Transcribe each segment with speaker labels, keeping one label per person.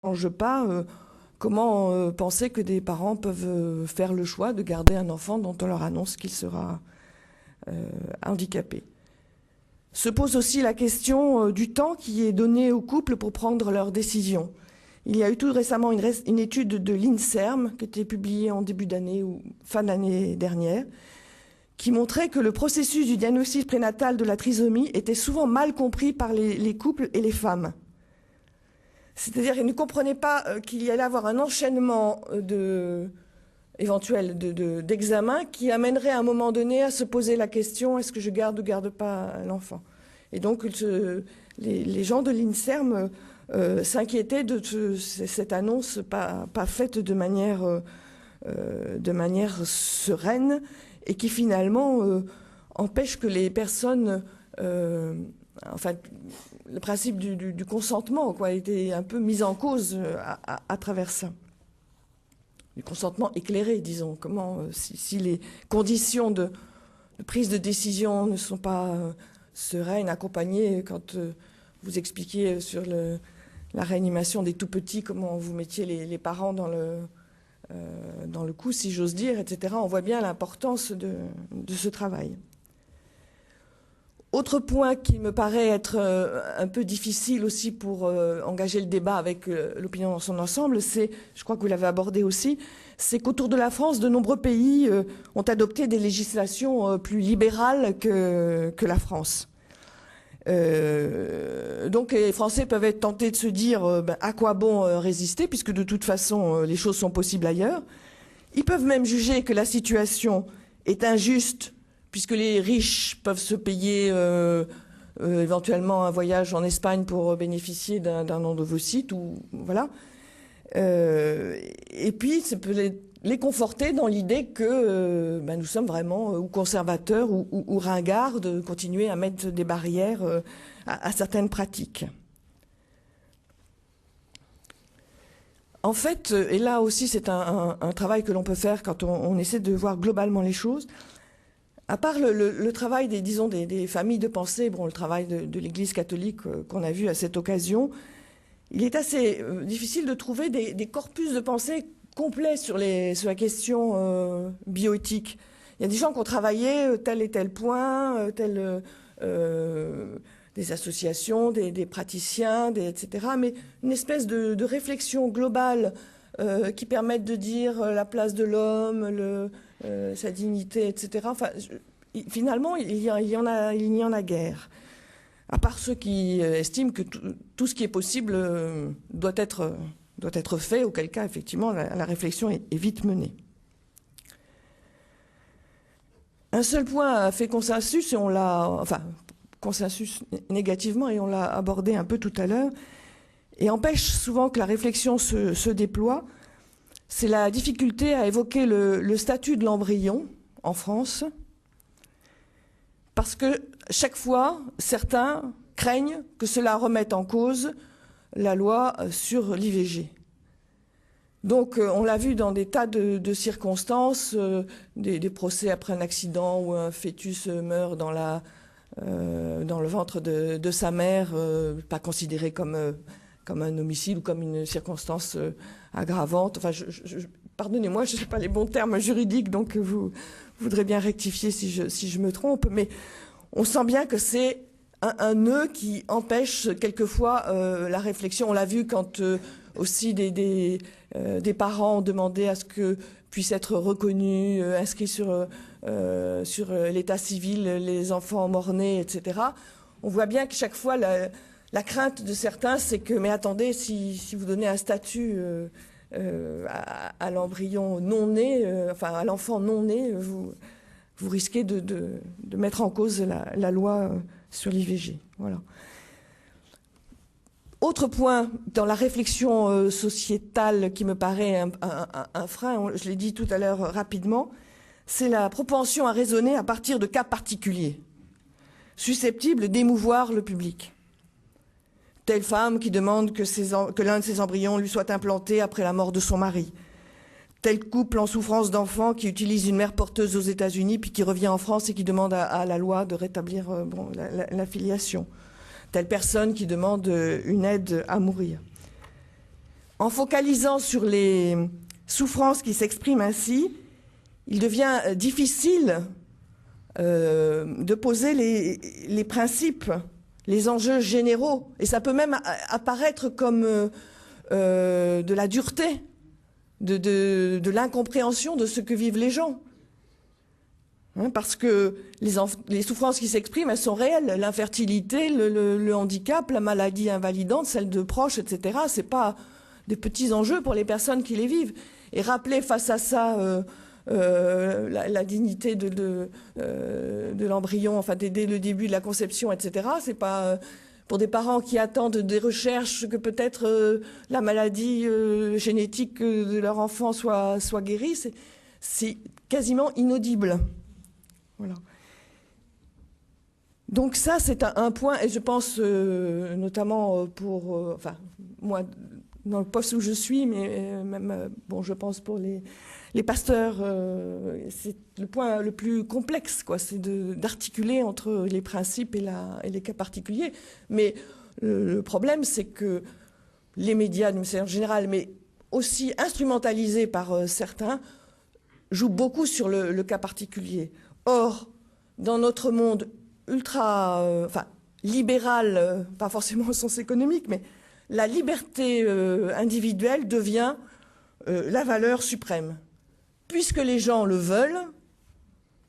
Speaker 1: change pas, comment penser que des parents peuvent faire le choix de garder un enfant dont on leur annonce qu'il sera handicapé. Se pose aussi la question du temps qui est donné aux couples pour prendre leurs décisions. Il y a eu tout récemment une étude de l'INSERM qui a été publiée en début d'année ou fin d'année dernière, qui montrait que le processus du diagnostic prénatal de la trisomie était souvent mal compris par les couples et les femmes. C'est-à-dire qu'ils ne comprenaient pas qu'il y allait avoir un enchaînement éventuel d'examens qui amènerait à un moment donné à se poser la question: est-ce que je garde ou garde pas l'enfant? Et donc les gens de l'INSERM s'inquiétaient de cette annonce pas faite de manière sereine, et qui finalement empêche que les personnes, enfin, le principe du consentement, quoi, a été un peu mis en cause à travers ça. Du consentement éclairé, disons. Comment, si les conditions de prise de décision ne sont pas sereines, accompagnées, quand vous expliquiez sur la réanimation des tout-petits, comment vous mettiez les parents dans le coup, si j'ose dire, etc. On voit bien l'importance de ce travail. Autre point qui me paraît être un peu difficile aussi pour engager le débat avec l'opinion dans son ensemble, c'est, je crois que vous l'avez abordé aussi, c'est qu'autour de la France, de nombreux pays ont adopté des législations plus libérales que la France. Donc les Français peuvent être tentés de se dire à quoi bon résister, puisque de toute façon les choses sont possibles ailleurs. Ils peuvent même juger que la situation est injuste, puisque les riches peuvent se payer éventuellement un voyage en Espagne pour bénéficier d'un ovocyte, ou voilà. Et puis ça peut les conforter dans l'idée que nous sommes vraiment ou conservateurs ou ringards de continuer à mettre des barrières à certaines pratiques. En fait, et là aussi c'est un travail que l'on peut faire quand on essaie de voir globalement les choses, à part le travail des familles de pensée, bon, le travail de l'Église catholique qu'on a vu à cette occasion, il est assez difficile de trouver des corpus de pensée complets sur la question bioéthique. Il y a des gens qui ont travaillé tel et tel point, des associations, des praticiens, etc. Mais une espèce de réflexion globale qui permette de dire la place de l'homme, sa dignité, etc. Enfin, finalement, il n'y en a guère. À part ceux qui estiment que tout ce qui est possible doit être fait, auquel cas, effectivement, la réflexion est vite menée. Un seul point a fait consensus, et consensus négativement, et on l'a abordé un peu tout à l'heure, et empêche souvent que la réflexion se déploie, c'est la difficulté à évoquer le statut de l'embryon en France, parce que chaque fois, certains craignent que cela remette en cause la loi sur l'IVG. Donc on l'a vu dans des tas de circonstances, des procès après un accident où un fœtus meurt dans le ventre de sa mère, pas considéré comme un homicide ou comme une circonstance aggravante. Enfin, pardonnez-moi, je n'ai pas les bons termes juridiques, donc vous voudrez bien rectifier si je me trompe, mais on sent bien que c'est un nœud qui empêche quelquefois la réflexion. On l'a vu quand aussi des parents ont demandé à ce que puissent être reconnus, inscrits sur l'état civil, les enfants mort-nés, etc. On voit bien que chaque fois, la crainte de certains, c'est que, mais attendez, si vous donnez un statut à l'embryon non né, enfin à l'enfant non né, vous risquez de mettre en cause la loi sur l'IVG. Voilà. Autre point dans la réflexion sociétale qui me paraît un frein, je l'ai dit tout à l'heure rapidement, c'est la propension à raisonner à partir de cas particuliers, susceptibles d'émouvoir le public. Telle femme qui demande que l'un de ses embryons lui soit implanté après la mort de son mari. Tel couple en souffrance d'enfants qui utilise une mère porteuse aux États-Unis puis qui revient en France et qui demande à la loi de rétablir la filiation. Telle personne qui demande une aide à mourir. En focalisant sur les souffrances qui s'expriment ainsi, il devient difficile de poser les principes, les enjeux généraux. Et ça peut même apparaître comme de la dureté, de l'incompréhension de ce que vivent les gens. Hein, parce que les souffrances qui s'expriment, elles sont réelles. L'infertilité, le handicap, la maladie invalidante, celle de proches, etc. C'est pas des petits enjeux pour les personnes qui les vivent. Et rappeler face à ça la dignité de l'embryon, enfin dès le début de la conception, etc. C'est pas pour des parents qui attendent des recherches que peut-être la maladie génétique de leur enfant soit guérie. C'est quasiment inaudible. Voilà. Donc ça, c'est un point, et je pense notamment pour, enfin, moi, dans le poste où je suis, mais même, bon, je pense pour les pasteurs, c'est le point le plus complexe, quoi, c'est d'articuler entre les principes et les cas particuliers. Mais le problème, c'est que les médias, d'une manière générale, mais aussi instrumentalisés par certains, jouent beaucoup sur le cas particulier. Or, dans notre monde ultra, enfin, libéral, pas forcément au sens économique, mais la liberté individuelle devient la valeur suprême. Puisque les gens le veulent,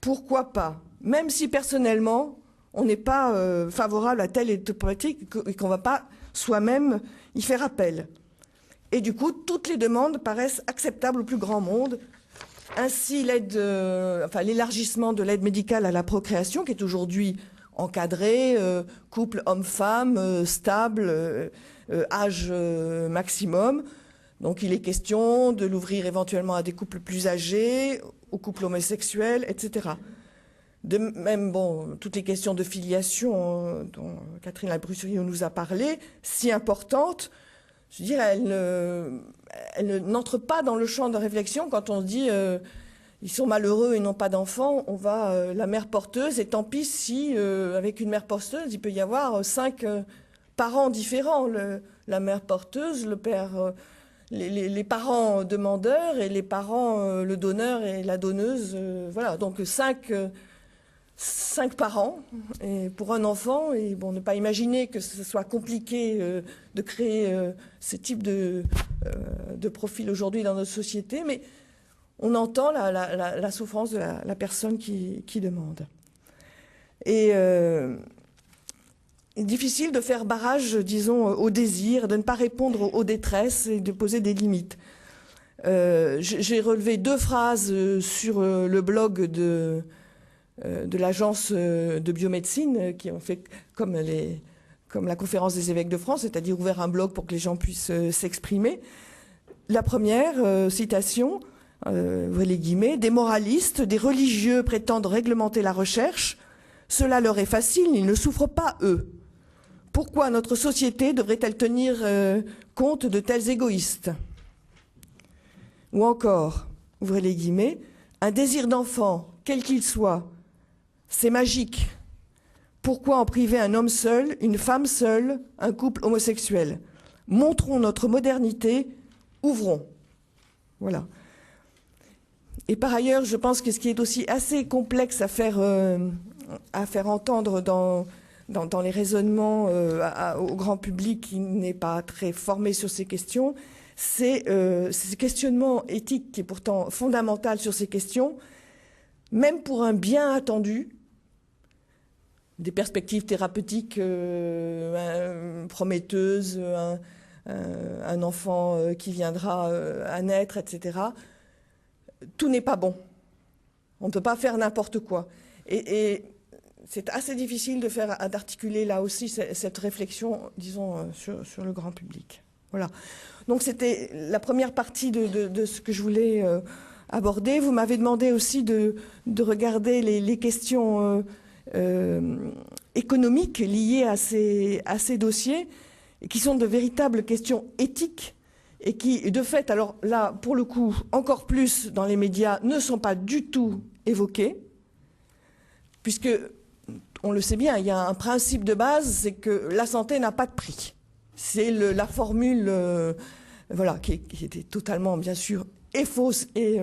Speaker 1: pourquoi pas? Même si personnellement, on n'est pas favorable à telle et telle pratique et qu'on ne va pas soi-même y faire appel. Et du coup, toutes les demandes paraissent acceptables au plus grand monde. Ainsi, l'élargissement de l'aide médicale à la procréation, qui est aujourd'hui encadrée, couple homme-femme, stable, âge maximum. Donc il est question de l'ouvrir éventuellement à des couples plus âgés, aux couples homosexuels, etc. De même, bon, toutes les questions de filiation dont Catherine Labrusselier nous a parlé, si importantes, je veux dire, elles n'entrent pas dans le champ de réflexion quand on se dit ils sont malheureux et n'ont pas d'enfants, on va la mère porteuse, et tant pis si avec une mère porteuse, il peut y avoir 5 parents différents, la mère porteuse, le père, les parents demandeurs et les parents, le donneur et la donneuse, voilà, donc 5 parents et pour un enfant, et bon, ne pas imaginer que ce soit compliqué de créer ce type de profil aujourd'hui dans notre société, mais on entend la souffrance de la personne qui demande. Et il est difficile de faire barrage, disons, au désir, de ne pas répondre aux détresses et de poser des limites. J'ai relevé 2 phrases sur le blog de l'agence de biomédecine, qui ont fait comme la conférence des évêques de France, c'est-à-dire ouvert un blog pour que les gens puissent s'exprimer. La première citation, ouvrez les guillemets, « Des moralistes, des religieux prétendent réglementer la recherche. Cela leur est facile, ils ne souffrent pas, eux. Pourquoi notre société devrait-elle tenir compte de tels égoïstes ?» Ou encore, ouvrez les guillemets, « Un désir d'enfant, quel qu'il soit, c'est magique. Pourquoi en priver un homme seul, une femme seule, un couple homosexuel? Montrons notre modernité, ouvrons. » Voilà. Et par ailleurs, je pense que ce qui est aussi assez complexe à faire entendre dans les raisonnements au grand public qui n'est pas très formé sur ces questions, c'est ce questionnement éthique qui est pourtant fondamental sur ces questions, même pour un bien attendu, des perspectives thérapeutiques prometteuses, un enfant qui viendra à naître, etc. Tout n'est pas bon. On ne peut pas faire n'importe quoi. Et c'est assez difficile d'articuler là aussi cette réflexion, disons, sur le grand public. Voilà. Donc c'était la première partie de ce que je voulais aborder. Vous m'avez demandé aussi de regarder les questions économiques liées à ces dossiers, qui sont de véritables questions éthiques et qui, de fait, alors là, pour le coup, encore plus dans les médias, ne sont pas du tout évoquées, puisque, on le sait bien, il y a un principe de base, c'est que la santé n'a pas de prix. C'est la formule voilà, qui était totalement, bien sûr, et fausse et